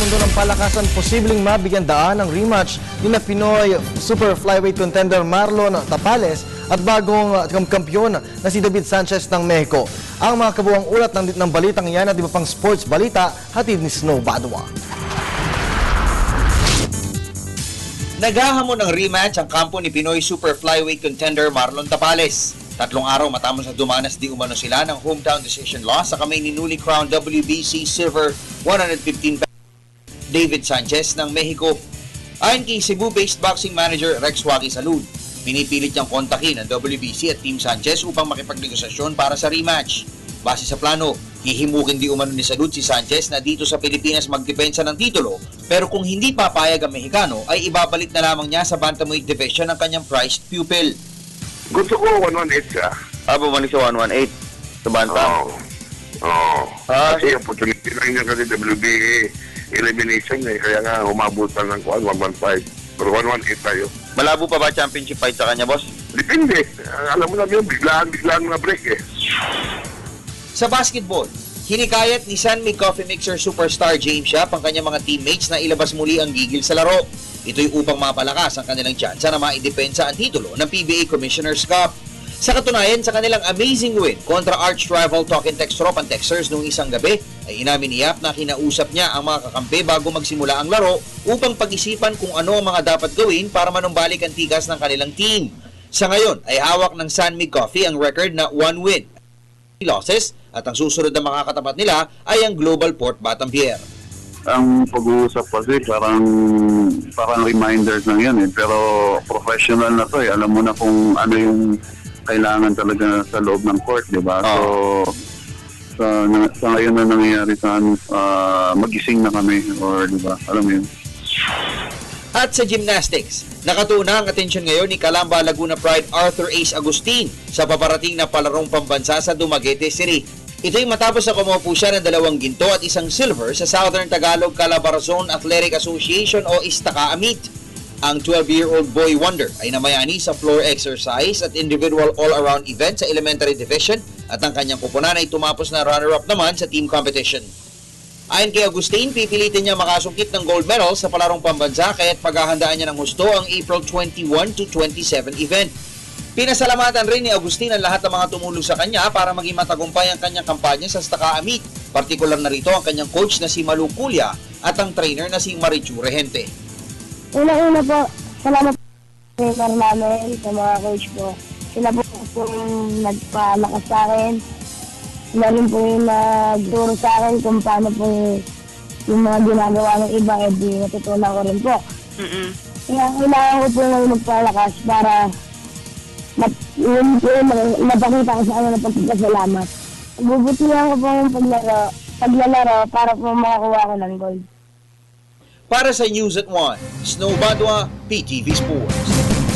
mundo ng palakasan posibleng mabigyan daan ang rematch ni na Pinoy super flyweight contender Marlon Tapales at bagong kampiyon na si David Sanchez ng Mexico. Ang mga kabuang ulat ng balitang yan at iba pang sports balita hatid ni Snow Badua. Naghahamon ng rematch ang kampo ni Pinoy super flyweight contender Marlon Tapales. 3 araw matapos na dumanas di umano sila ng hometown decision loss sa kamay ni newly crowned WBC Silver 115 David Sanchez ng Mexico. Ayon kay Cebu-based boxing manager Rex Waki Salud, pinipilit niyang kontakin ang WBC at Team Sanchez upang makipagnegosasyon para sa rematch. Base sa plano, hihimukin di umano ni Salud si Sanchez na dito sa Pilipinas magdepensa ng titulo, pero kung hindi papayag ang Mexicano ay ibabalik na lamang niya sa bantamweight division ang kanyang prized pupil. Gusto ko 118 siya. Bumalik sa 118 sa bantam. Oo. Kasi opportunity lang niya kasi WBA elimination kaya nga humabutan ng 115. Pero 118 tayo. Malabo pa ba championship fight sa kanya, boss? Depende. Alam mo na yun, biglaan mga break eh. Sa basketball, hinikayat ni San Mig Coffee Mixer superstar James Yap ang kanyang mga teammates na ilabas muli ang gigil sa laro. Ito'y upang mapalakas ang kanilang tsansa na maidepensa ang titulo ng PBA Commissioner's Cup. Sa katunayan, sa kanilang amazing win kontra arch-rival Talking Tex Tropan Texers noong isang gabi, ay inamin ni Yap na kinausap niya ang mga kakampi bago magsimula ang laro upang pag-isipan kung ano ang mga dapat gawin para manumbalik ang tikas ng kanilang team. Sa ngayon, ay hawak ng San Mig Coffee ang record na 1 win, losses, at ang susunod na makakatapat nila ay ang Global Port Batampier. Ang pag-uusap kasi parang reminders lang yan eh. Pero professional na to eh. Alam mo na kung ano yung kailangan talaga sa loob ng court, di ba? So, sa ngayon na nangyayari sa magising na kami or di ba? Alam mo yun. At sa gymnastics, nakatuna ang atensyon ngayon ni Calamba Laguna Pride Arthur Ace Agustin sa paparating na palarong pambansa sa Dumaguete City. Ito'y matapos na kumuha siya ng 2 ginto at 1 silver sa Southern Tagalog Calabarzon Athletic Association o ISTACA Meet. Ang 12-year-old boy wonder ay namayani sa floor exercise at individual all-around event sa elementary division at ang kanyang kupunan ay tumapos na runner-up naman sa team competition. Ayon kay Agustin, pipilitin niya makasungkit ng gold medal sa palarong pambansa kaya't paghahandaan niya ng husto ang April 21 to 27 event. Pinasalamatan rin ni Agustin ang lahat ng mga tumulong sa kanya para maging matagumpay ang kanyang kampanya sa ISTACA Meet. Partikular na rito ang kanyang coach na si Malu Culya at ang trainer na si Marichu Regente. Una-una po, salamat po sa namin, sa mga coach po. Sila po yung nagpalakas sa akin. Sila rin po yung nagturo sa akin kung paano po yung mga ginagawa ng iba, di natutunan ko rin po. Kaya kailangan ko po yung magpalakas para mapakita ko sa ano na pagpapasalamat. Bubutihan ko po yung paglalaro para po makakuha ko ng gold. Para sa News at 1, Snow Badua, PTV Sports.